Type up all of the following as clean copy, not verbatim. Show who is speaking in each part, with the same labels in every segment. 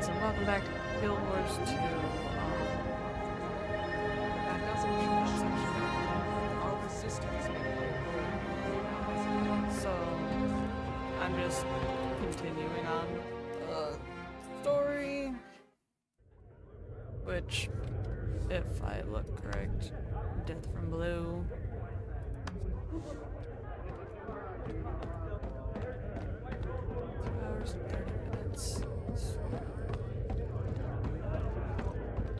Speaker 1: guys, and welcome back to Guild Wars 2. I've got some notes actually. Our resistance. So, I'm just continuing on the story, which, if I look correct, Death from Blue. 2 hours and 30 minutes.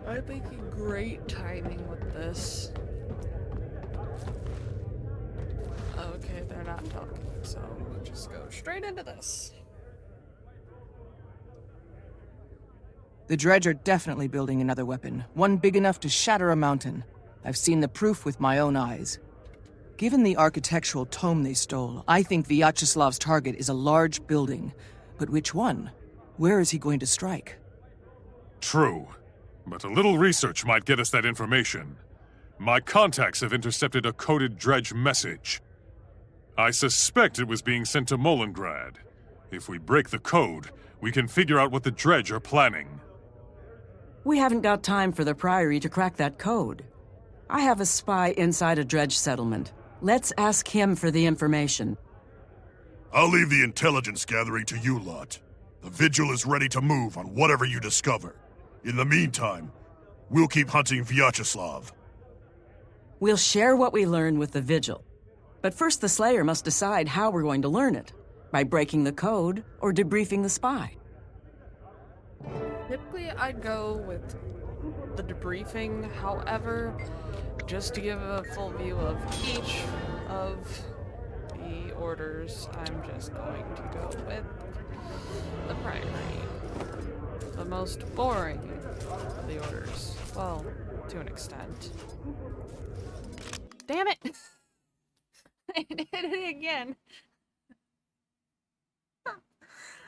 Speaker 1: I'm making great timing with this. Okay, they're not talking, so we'll just go straight into this.
Speaker 2: The Dredge are definitely building another weapon, one big enough to shatter a mountain. I've seen the proof with my own eyes. Given the architectural tome they stole, I think Vyacheslav's target is a large building. But which one? Where is he going to strike?
Speaker 3: True, but a little research might get us that information. My contacts have intercepted a coded Dredge message. I suspect it was being sent to Molengrad. If we break the code, we can figure out what the Dredge are planning.
Speaker 4: We haven't got time for the Priory to crack that code. I have a spy inside a Dredge settlement. Let's ask him for the information.
Speaker 5: I'll leave the intelligence gathering to you lot. The Vigil is ready to move on whatever you discover. In the meantime, we'll keep hunting Vyacheslav.
Speaker 4: We'll share what we learn with the Vigil. But first the Slayer must decide how we're going to learn it. By breaking the code or debriefing the spy.
Speaker 1: Typically, I'd go with the debriefing. However, just to give a full view of each of the orders, I'm just going to go with the Priory. The most boring of the orders. Well, to an extent. Damn it! I did it again.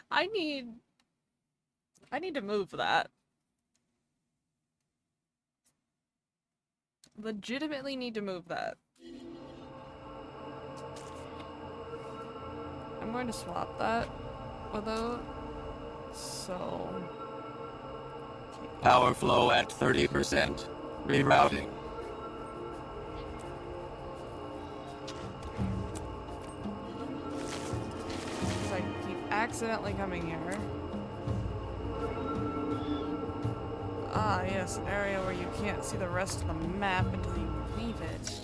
Speaker 1: I need to move that. Legitimately need to move that. I'm going to swap that with a... So...
Speaker 6: Power flow at 30%. Rerouting.
Speaker 1: I keep accidentally coming here. Ah, yes, an area where you can't see the rest of the map until you leave it.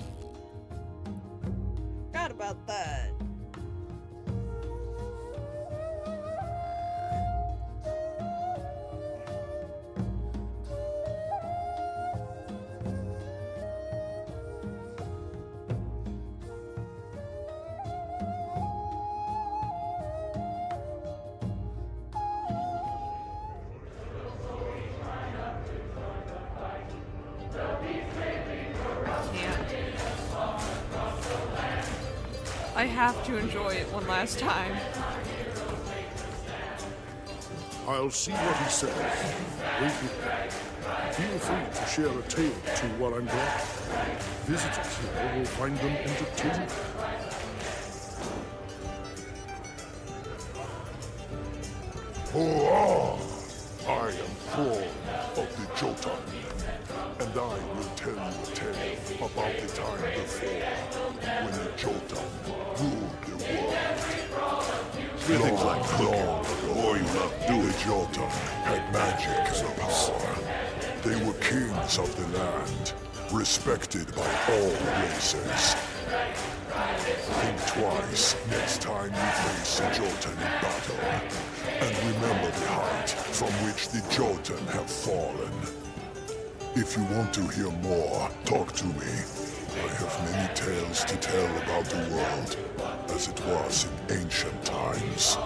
Speaker 1: Forgot about that. I have to enjoy it one last time.
Speaker 7: I'll see what he says. Wait with me. Feel free to share a tale to while I'm gone. Visitors here will find them entertaining. Hurrah! I am Thorn of the Jotun, and I will tell you a tale about the time before, when the Jotun ruled the world.
Speaker 5: Feelings like
Speaker 7: Long
Speaker 5: all you love doing.
Speaker 7: the Jotun had magic and power. They were kings of the land, respected by all races. Think twice next time you face a Jotun in battle, and remember the height from which the Jotun have fallen. If you want to hear more, talk to me. I have many tales to tell about the world, as it was in ancient times.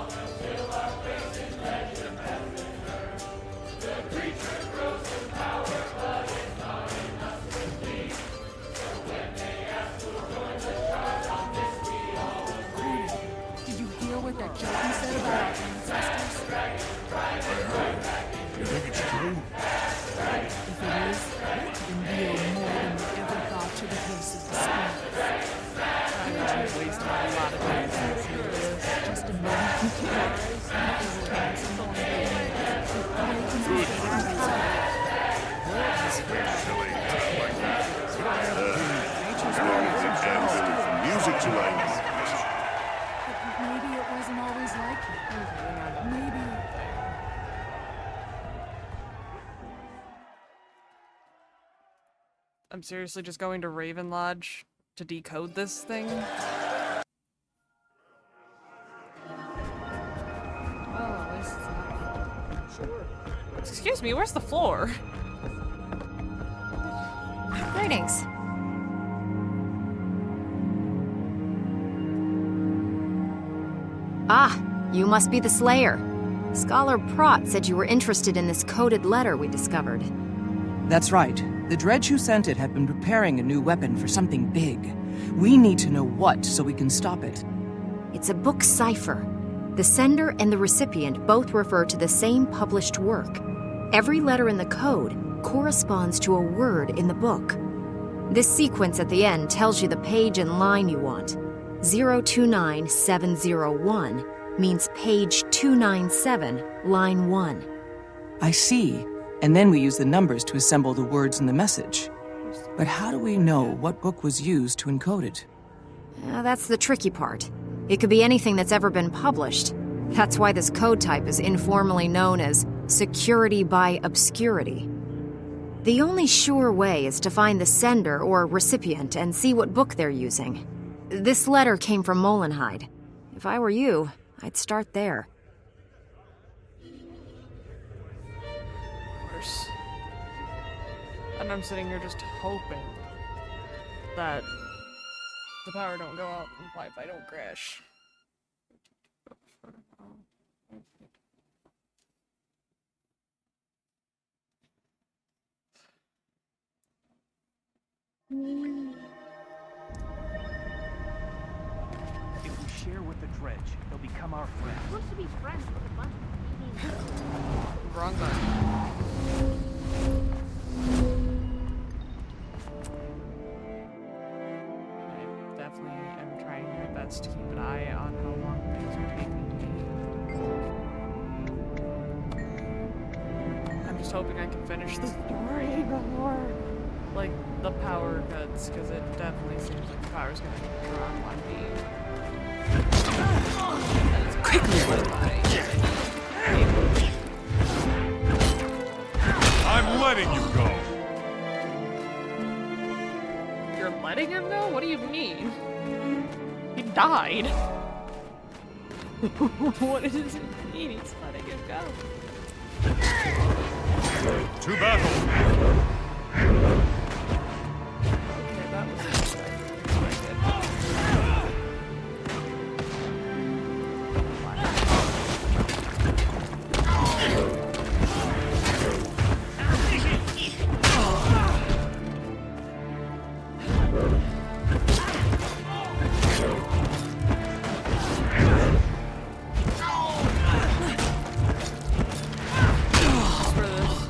Speaker 8: Did you hear what that Jotun said about our ancestors?
Speaker 7: You think it's true?
Speaker 8: If it is, then we owe more than we ever thought to the place of the spirits.
Speaker 1: I know I've wasted a lot of time listening to this.
Speaker 8: Just a moment.
Speaker 1: I'm seriously just going to Raven Lodge to decode this thing? Well, at least it's not. Sure. Excuse me, where's the floor?
Speaker 9: Greetings. Ah, you must be the Slayer. Scholar Prott said you were interested in this coded letter we discovered.
Speaker 2: That's right. The Dredge who sent it have been preparing a new weapon for something big. We need to know what so we can stop it.
Speaker 9: It's a book cipher. The sender and the recipient both refer to the same published work. Every letter in the code corresponds to a word in the book. This sequence at the end tells you the page and line you want. 029701 means page 297, line 1.
Speaker 2: I see. And then we use the numbers to assemble the words in the message. But how do we know what book was used to encode it?
Speaker 9: That's the tricky part. It could be anything that's ever been published. That's why this code type is informally known as security by obscurity. The only sure way is to find the sender or recipient and see what book they're using. This letter came from Molenhide. If I were you, I'd start there.
Speaker 1: And I'm sitting here just hoping that the power don't go out and the Wi-Fi don't crash.
Speaker 10: If we share with the Dredge, they'll become our friends.
Speaker 11: We're supposed to be friends with a bunch of
Speaker 1: Wrong button. I definitely am trying my best to keep an eye on how long things are taking me. I'm just hoping I can finish the story before, like, the power cuts, because it definitely seems like the power's gonna drop on me. Quickly!
Speaker 3: I'm letting you go.
Speaker 1: You're letting him go? What do you mean? He died. What does it mean he's letting him go?
Speaker 3: To battle.
Speaker 1: Okay, that was unexpected.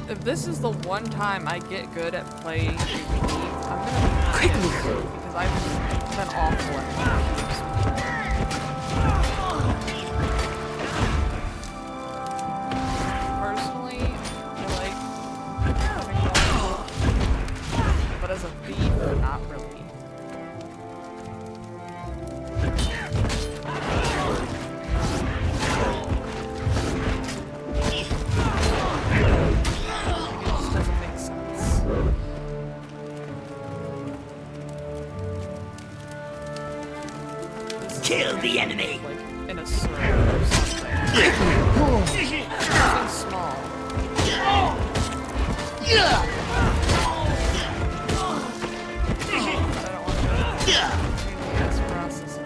Speaker 1: If this is the one time I get good at playing PvP, I'm gonna be because I've been awful at games. Personally, I like having fun, but as a thief, not really.
Speaker 11: Kill the enemy!
Speaker 1: Like, in a circle or something. Something small. I don't want to go through this process of,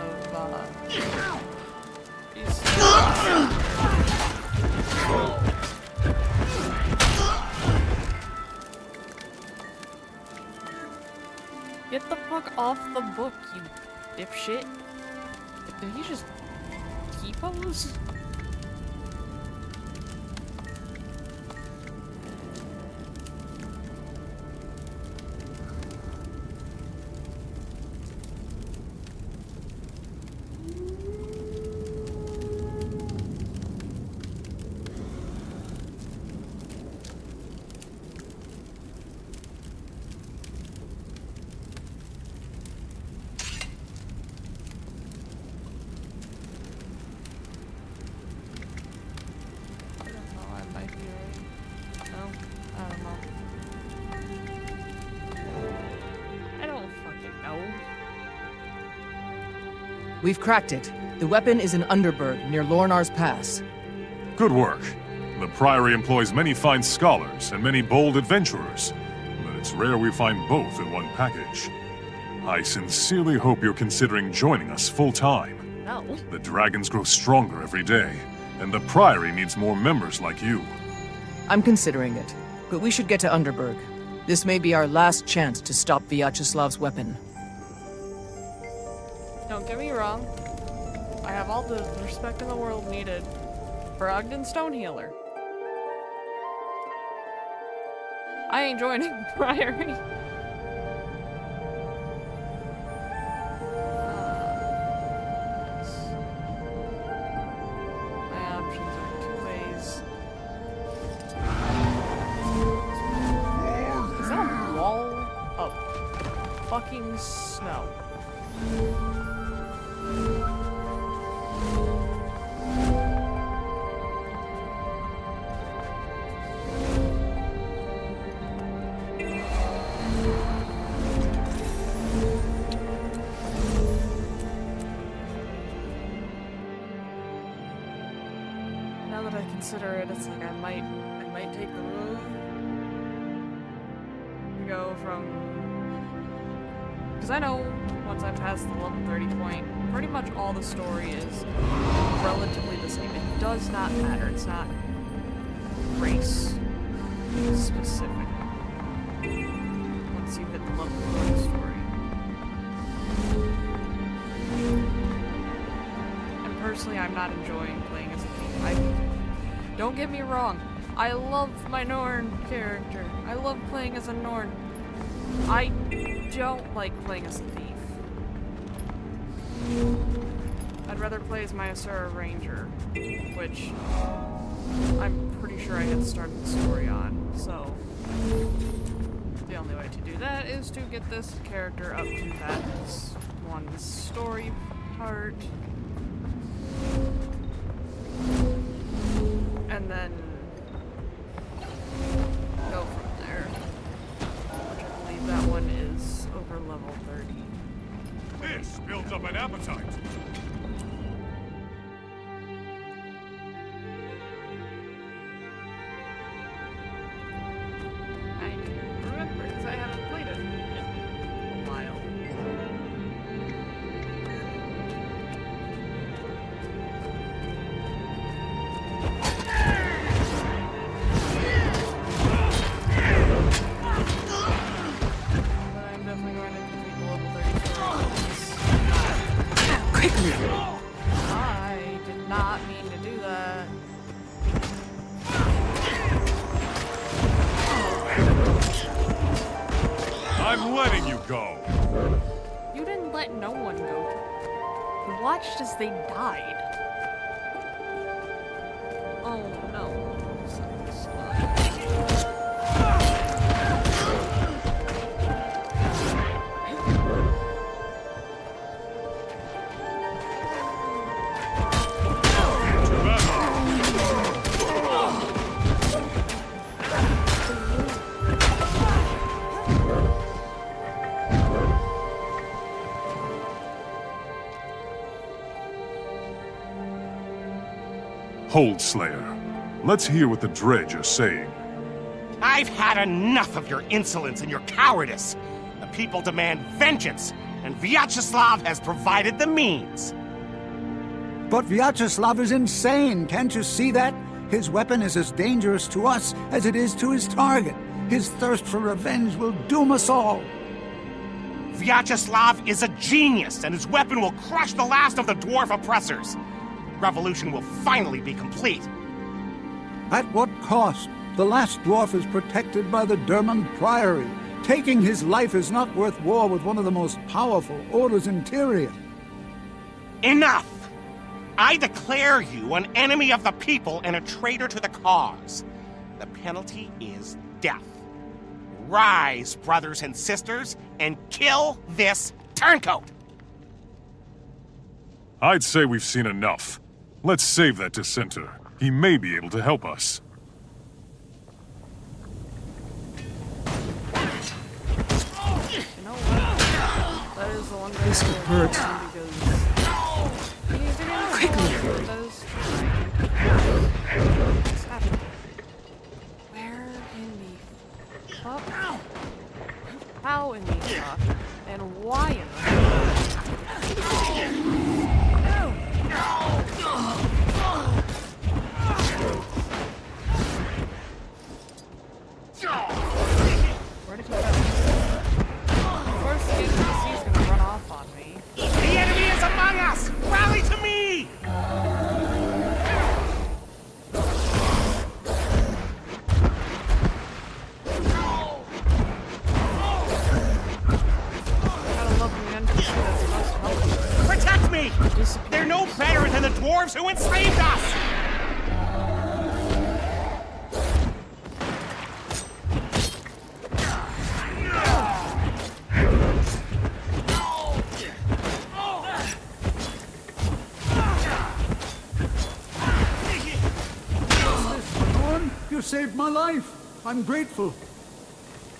Speaker 1: Get the fuck off the book, you dipshit. Did he just keep those?
Speaker 2: We've cracked it. The weapon is in Underberg, near Lornar's Pass.
Speaker 3: Good work. The Priory employs many fine scholars and many bold adventurers, but it's rare we find both in one package. I sincerely hope you're considering joining us full-time.
Speaker 1: No.
Speaker 3: The dragons grow stronger every day, and the Priory needs more members like you.
Speaker 2: I'm considering it, but we should get to Underberg. This may be our last chance to stop Vyacheslav's weapon.
Speaker 1: Don't get me wrong. I have all the respect in the world needed for Ogden Stonehealer. I ain't joining Priory. My options are two ways. Is that a wall of fucking snow? Now that I consider it, it's like I might take the move to go from, because I know once I pass the level 30 point, pretty much all the story is relatively the same. It does not matter. It's not race specific once you hit the level 30 story. And personally, I'm not enjoying playing as a thief. Don't get me wrong. I love my Norn character. I love playing as a Norn. I don't like playing as a thief. I'd rather play as my Asura Ranger, which I'm pretty sure I had started the story on, so the only way to do that is to get this character up to that one story part, and then go from there, which I believe that one is over level 30.
Speaker 3: This builds up an appetite.
Speaker 1: I can remember because I haven't played it in a while. But I'm definitely going to complete the level 34.
Speaker 2: Quickly!
Speaker 1: I did not mean to do that.
Speaker 3: I'm letting you go.
Speaker 1: You didn't let no one go. You watched as they died. Oh no.
Speaker 3: Hold, Slayer. Let's hear what the Dredge are saying.
Speaker 12: I've had enough of your insolence and your cowardice. The people demand vengeance, and Vyacheslav has provided the means.
Speaker 13: But Vyacheslav is insane, can't you see that? His weapon is as dangerous to us as it is to his target. His thirst for revenge will doom us all.
Speaker 12: Vyacheslav is a genius, and his weapon will crush the last of the dwarf oppressors. Revolution will finally be complete.
Speaker 13: At what cost? The last dwarf is protected by the Dermond Priory. Taking his life is not worth war with one of the most powerful orders in Tyria.
Speaker 12: Enough! I declare you an enemy of the people and a traitor to the cause. The penalty is death. Rise, brothers and sisters, and kill this turncoat!
Speaker 3: I'd say we've seen enough. Let's save that dissenter. He may be able to help us.
Speaker 1: You know what? That is the one thing
Speaker 2: This
Speaker 1: I
Speaker 2: hurts.
Speaker 1: because
Speaker 4: Quickly!
Speaker 1: Where in the fuck? How in the fuck? And why in the Where did he go? Of course the NPC's gonna run off on me.
Speaker 12: The enemy is among us! Rally to me!
Speaker 1: Gotta love the NPC that's supposed to help you.
Speaker 12: Protect me! They're no better than the dwarves who enslaved us!
Speaker 13: You saved my life. I'm grateful.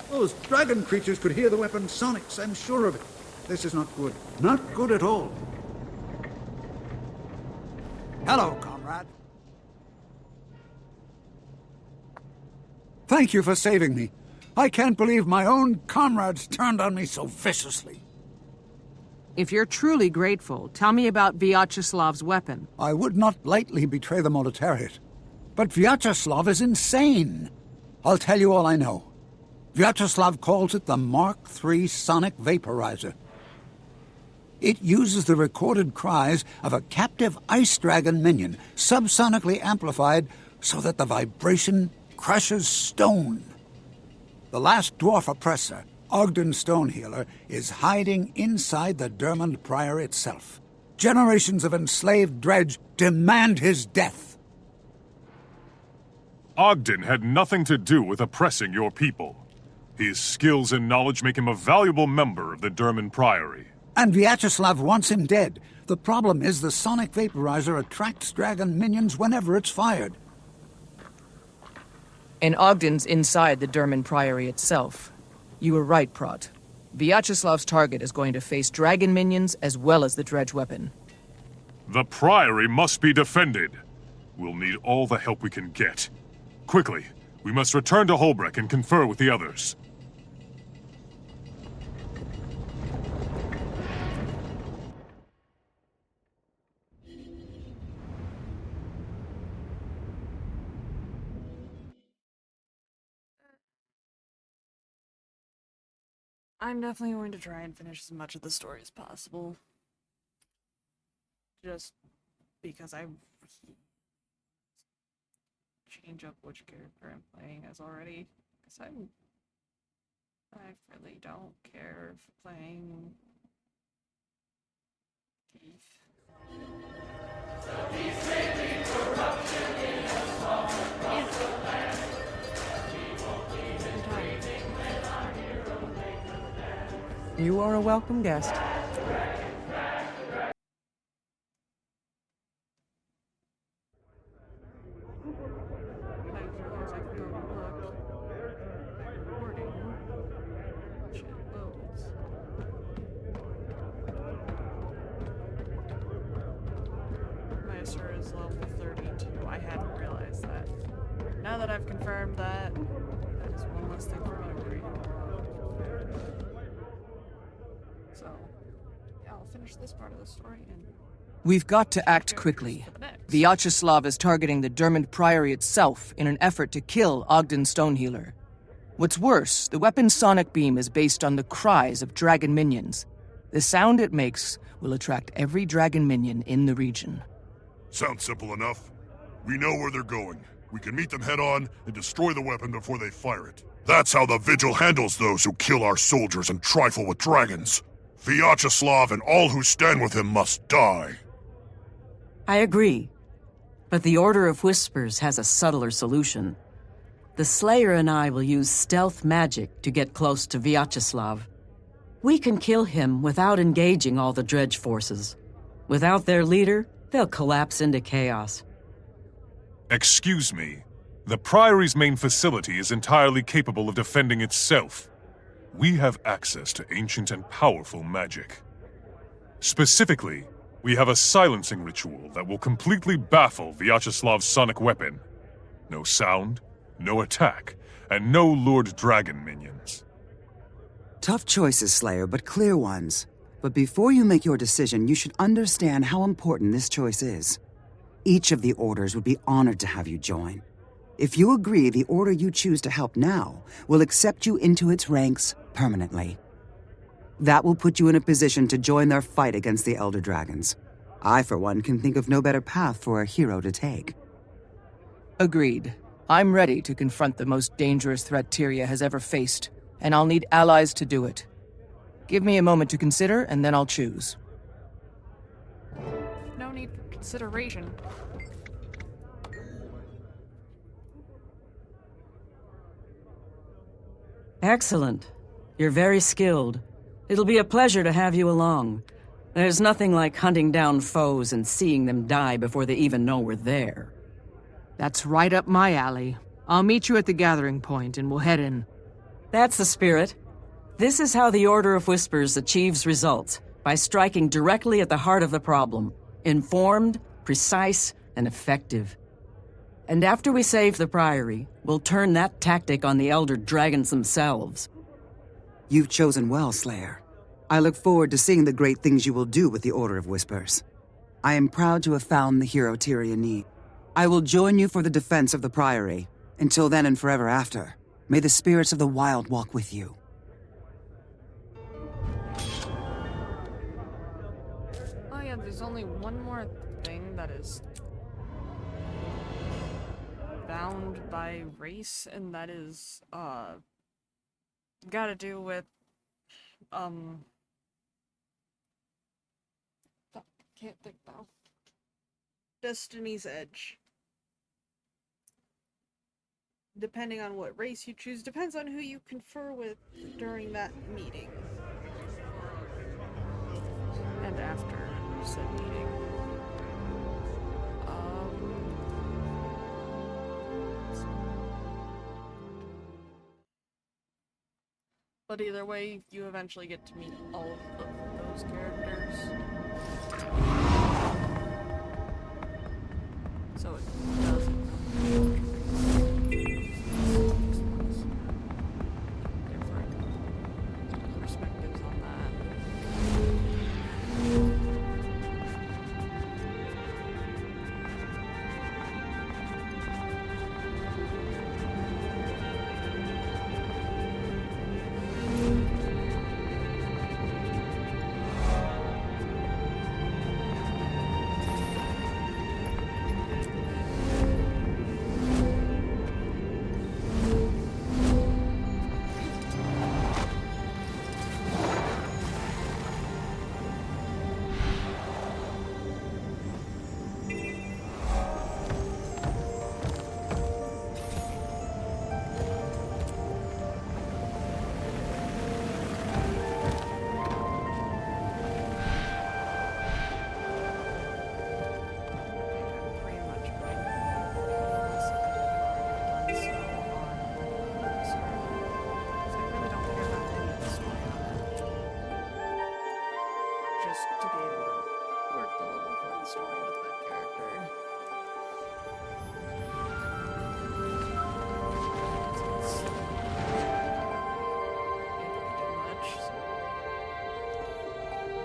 Speaker 13: Those dragon creatures could hear the weapon's sonics, I'm sure of it. This is not good. Not good at all. Hello, comrade. Thank you for saving me. I can't believe my own comrades turned on me so viciously.
Speaker 2: If you're truly grateful, tell me about Vyacheslav's weapon.
Speaker 13: I would not lightly betray the Moletariat. But Vyacheslav is insane. I'll tell you all I know. Vyacheslav calls it the Mark III Sonic Vaporizer. It uses the recorded cries of a captive ice dragon minion, subsonically amplified so that the vibration crushes stone. The last dwarf oppressor, Ogden Stonehealer, is hiding inside the Dermond Priory itself. Generations of enslaved dredge demand his death.
Speaker 3: Ogden had nothing to do with oppressing your people. His skills and knowledge make him a valuable member of the Dermond Priory.
Speaker 13: And Vyacheslav wants him dead. The problem is the sonic vaporizer attracts dragon minions whenever it's fired.
Speaker 2: And Ogden's inside the Dermond Priory itself. You were right, Prot. Vyacheslav's target is going to face dragon minions as well as the dredge weapon.
Speaker 3: The Priory must be defended. We'll need all the help we can get. Quickly, we must return to Holbrook and confer with the others.
Speaker 1: I'm definitely going to try and finish as much of the story as possible. Just because I change up which character I'm playing as already. Because I really don't care for playing Keith.
Speaker 2: You are a welcome guest.
Speaker 1: Master is level 32. I hadn't realized that. Now that I've confirmed that, that is one less thing for me to worry about. So, yeah, I'll finish this part of the story and...
Speaker 2: We've got to act quickly. Vyacheslav is targeting the Dermond Priory itself in an effort to kill Ogden Stonehealer. What's worse, the weapon's sonic beam is based on the cries of dragon minions. The sound it makes will attract every dragon minion in the region.
Speaker 5: Sounds simple enough. We know where they're going. We can meet them head-on and destroy the weapon before they fire it. That's how the Vigil handles those who kill our soldiers and trifle with dragons. Vyacheslav and all who stand with him must die.
Speaker 4: I agree. But the Order of Whispers has a subtler solution. The Slayer and I will use stealth magic to get close to Vyacheslav. We can kill him without engaging all the dredge forces. Without their leader, they'll collapse into chaos.
Speaker 3: Excuse me. The Priory's main facility is entirely capable of defending itself. We have access to ancient and powerful magic. Specifically, We have a silencing ritual that will completely baffle Vyacheslav's sonic weapon. No sound, no attack, and no Lord Dragon minions.
Speaker 14: Tough choices, Slayer, but clear ones. But before you make your decision, you should understand how important this choice is. Each of the orders would be honored to have you join. If you agree, the order you choose to help now will accept you into its ranks permanently. That will put you in a position to join their fight against the Elder Dragons. I, for one, can think of no better path for a hero to take.
Speaker 2: Agreed. I'm ready to confront the most dangerous threat Tyria has ever faced, and I'll need allies to do it. Give me a moment to consider, and then I'll choose.
Speaker 1: No need for consideration.
Speaker 4: Excellent. You're very skilled. It'll be a pleasure to have you along. There's nothing like hunting down foes and seeing them die before they even know we're there.
Speaker 2: That's right up my alley. I'll meet you at the gathering point, and we'll head in.
Speaker 4: That's the spirit. This is how the Order of Whispers achieves results, by striking directly at the heart of the problem. Informed, precise, and effective. And after we save the Priory, we'll turn that tactic on the Elder Dragons themselves.
Speaker 14: You've chosen well, Slayer. I look forward to seeing the great things you will do with the Order of Whispers. I am proud to have found the hero Tyria needs. I will join you for the defense of the Priory. Until then and forever after, may the spirits of the wild walk with you.
Speaker 1: Oh yeah, there's only one more thing that is bound by race, and that is, gotta do with, can't think now. Destiny's Edge. Depending on what race you choose, depends on who you confer with during that meeting. And after said meeting. But either way, you eventually get to meet all of those characters. So it doesn't. Different perspectives on that.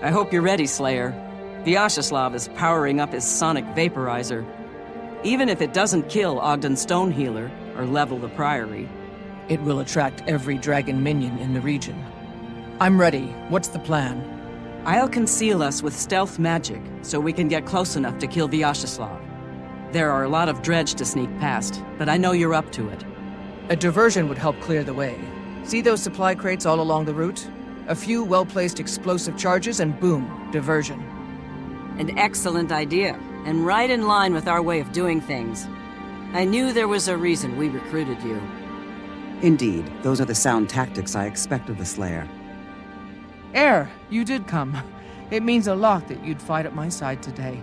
Speaker 4: I hope you're ready, Slayer. Vyacheslav is powering up his sonic vaporizer. Even if it doesn't kill Ogden Stonehealer or level the Priory,
Speaker 2: it will attract every dragon minion in the region. I'm ready. What's the plan?
Speaker 4: I'll conceal us with stealth magic so we can get close enough to kill Vyacheslav. There are a lot of dredge to sneak past, but I know you're up to it.
Speaker 2: A diversion would help clear the way. See those supply crates all along the route? A few well-placed explosive charges and boom, diversion.
Speaker 4: An excellent idea, and right in line with our way of doing things. I knew there was a reason we recruited you.
Speaker 14: Indeed, those are the sound tactics I expect of the Slayer.
Speaker 2: Air, you did come. It means a lot that you'd fight at my side today.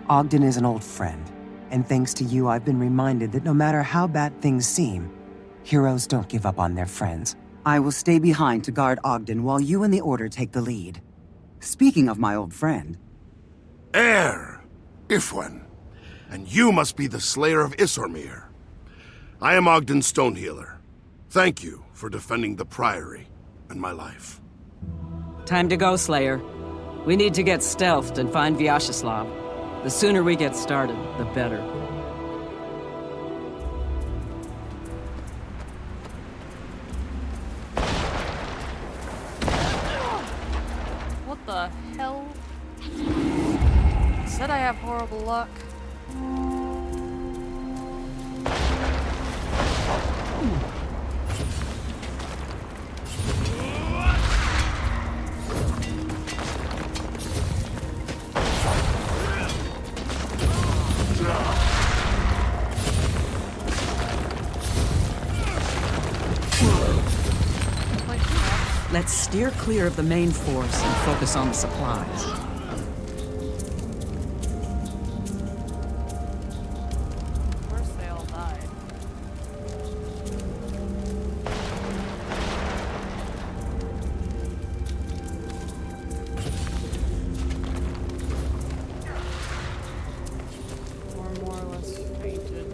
Speaker 14: Ogden is an old friend, and thanks to you I've been reminded that no matter how bad things seem, heroes don't give up on their friends. I will stay behind to guard Ogden while you and the Order take the lead. Speaking of my old friend,
Speaker 15: Heir! Ifwen. And you must be the Slayer of Isormir. I am Ogden Stonehealer. Thank you for defending the Priory and my life.
Speaker 4: Time to go, Slayer. We need to get stealthed and find Vyacheslav. The sooner we get started, the better.
Speaker 1: What the hell? Said I have horrible luck.
Speaker 4: Let's steer clear of the main force and focus on the supplies.
Speaker 1: Of course they all died. Or more or less fainted.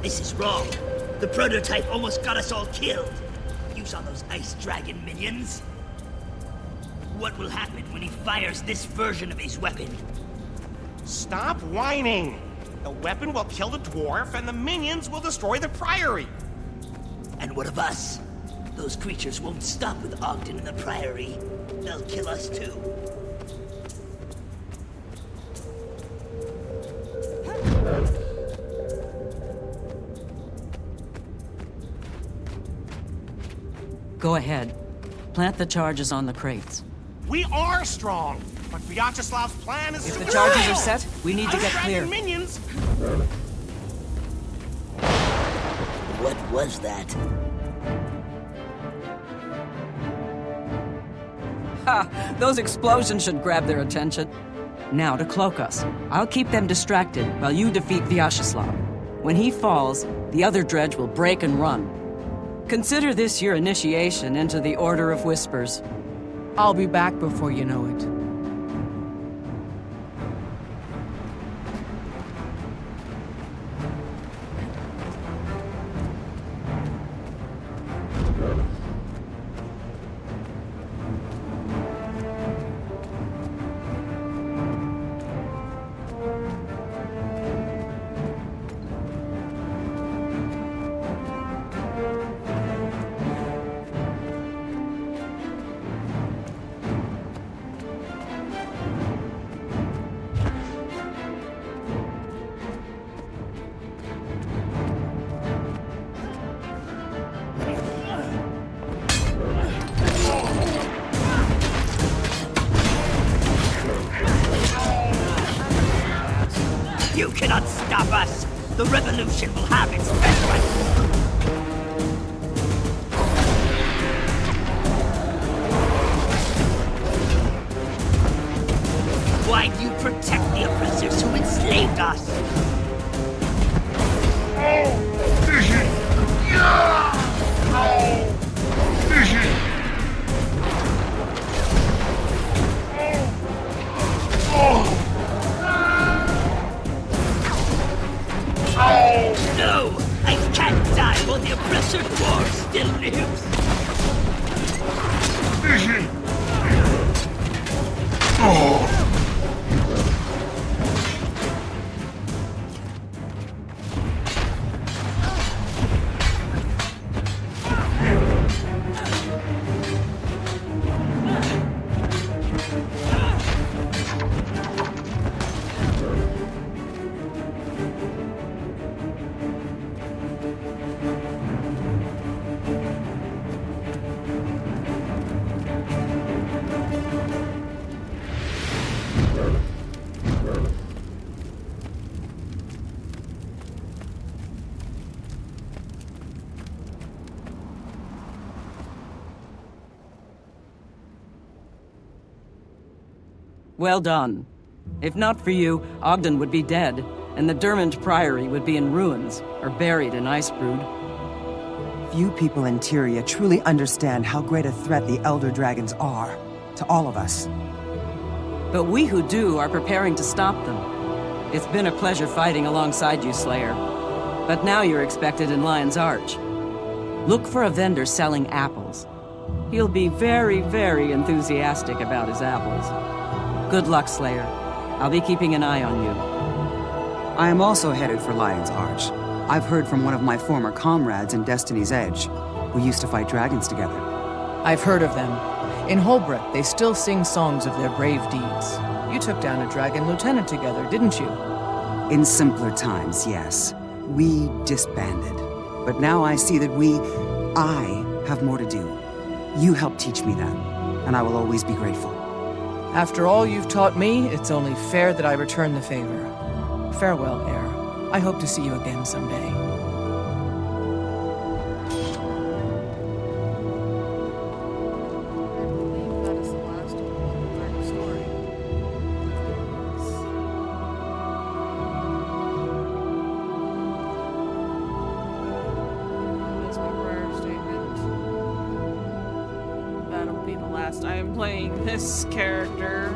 Speaker 11: This is wrong. The prototype almost got us all killed. You saw those ice dragon minions? What will happen when he fires this version of his weapon?
Speaker 12: Stop whining! The weapon will kill the dwarf, and the minions will destroy the Priory.
Speaker 11: And what of us? Those creatures won't stop with Ogden and the Priory. They'll kill us too.
Speaker 4: Go ahead. Plant the charges on the crates.
Speaker 12: We are strong, but Vyacheslav's plan is
Speaker 4: If the charges are set, we need to get clear.
Speaker 12: Minions.
Speaker 11: What was that?
Speaker 4: Ha! Those explosions should grab their attention. Now to cloak us. I'll keep them distracted while you defeat Vyacheslav. When he falls, the other dredge will break and run. Consider this your initiation into the Order of Whispers.
Speaker 2: I'll be back before you know it.
Speaker 11: You cannot stop us! The revolution will have its vengeance! Why do you protect the oppressors who enslaved us? No! I can't die while the oppressor dwarf still lives!
Speaker 4: Well done. If not for you, Ogden would be dead, and the Dermond Priory would be in ruins, or buried in Icebrood.
Speaker 14: Few people in Tyria truly understand how great a threat the Elder Dragons are to all of us.
Speaker 4: But we who do are preparing to stop them. It's been a pleasure fighting alongside you, Slayer. But now you're expected in Lion's Arch. Look for a vendor selling apples. He'll be very, very enthusiastic about his apples. Good luck, Slayer. I'll be keeping an eye on you.
Speaker 14: I am also headed for Lion's Arch. I've heard from one of my former comrades in Destiny's Edge. We used to fight dragons together.
Speaker 2: I've heard of them. In Holbrook, they still sing songs of their brave deeds. You took down a dragon lieutenant together, didn't you?
Speaker 14: In simpler times, yes. We disbanded. But now I see that I have more to do. You helped teach me that, and I will always be grateful.
Speaker 2: After all you've taught me, it's only fair that I return the favor. Farewell, heir. I hope to see you again someday.
Speaker 1: I am playing this character,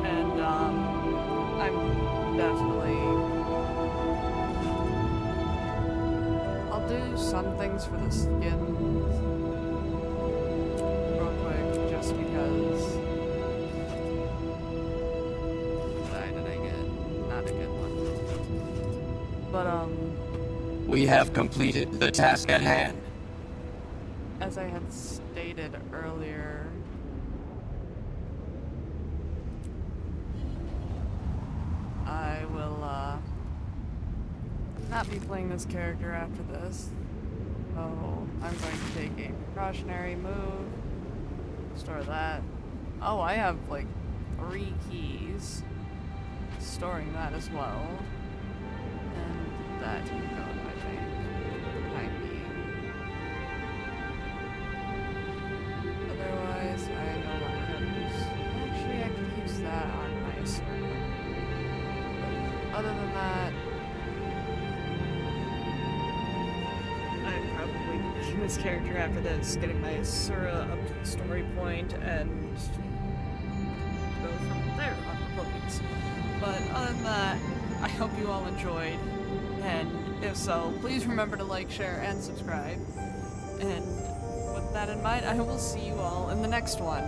Speaker 1: and I'm definitely, I'll do some things for the skins real quick, just because. Did I get not a good one? But
Speaker 6: we have completed the task at hand.
Speaker 1: As I had stated earlier, I will not be playing this character after this. So I'm going to take a precautionary move, store that. Oh, I have like 3 keys. Storing that as well. And that can go in my bank for the time being. Otherwise, I no longer have use. Actually, I can use that on my server. But other than that, I'm probably making this character after this, getting my Asura up to the story point, and go from there on the bookings. But other than that, I hope you all enjoyed, and if so, please remember to like, share, and subscribe. And with that in mind, I will see you all in the next one.